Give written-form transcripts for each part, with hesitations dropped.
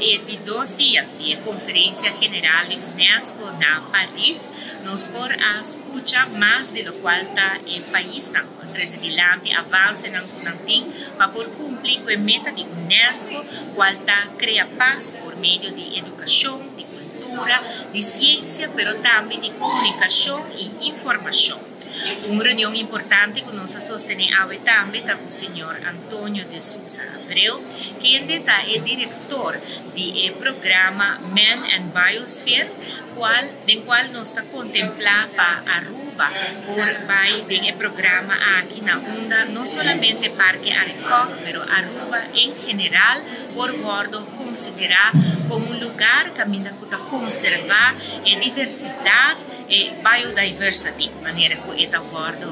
é de 2 dias de Conferência General de UNESCO na Paris, nos por a escuta mais de lo qual está o país não adelante avança não kunanting para por cumprir com a meta de UNESCO, qual está criar paz por meio de educação, de cultura, de ciência, pero também de comunicação e informação. Uma reunião importante que nós sostenemos também está com o senhor Antônio de Souza Abreu, que é o diretor do programa Man and Biosphere, do qual nós está contemplando para Aruba por meio do programa aqui na UNDA, não somente Parque Arecoc, mas Aruba em geral, por gordo considerar como um lugar que ainda conservar a diversidade e biodiversity, maneira que está gordo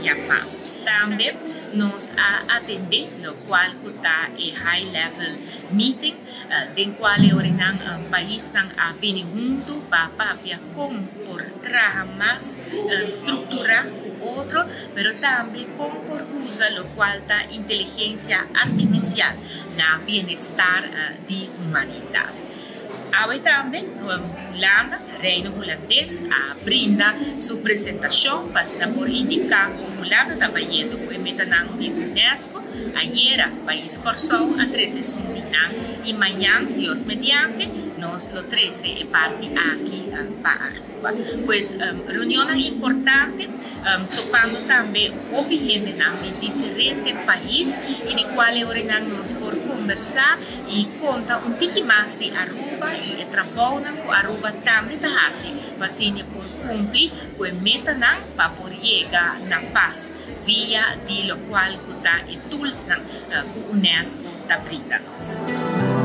chama. Também nós atendemos o qual está em high level meeting, do qual o país está vindo junto para como por trabalhar mais estrutura com outro, mas também como por usar o qual está inteligência artificial na bem-estar de humanidade. Hoy também, Holanda, Reino Holandês, brinda sua apresentação para por indicar como Holanda está indo com o metanang de UNESCO, ayer, país Corsou, a 13 Sundina, e amanhã, Deus mediante, nós, o 13, é parte aqui para Aruba. Pois, reunião importante, topando também o gente de diferentes países e de qual nós por conversar e conta pouco mais de Aruba e trabalham com Aruba também está assim, para por cumprir com a meta para por chegar na paz via de lo qual está e tools que o UNESCO está brindando.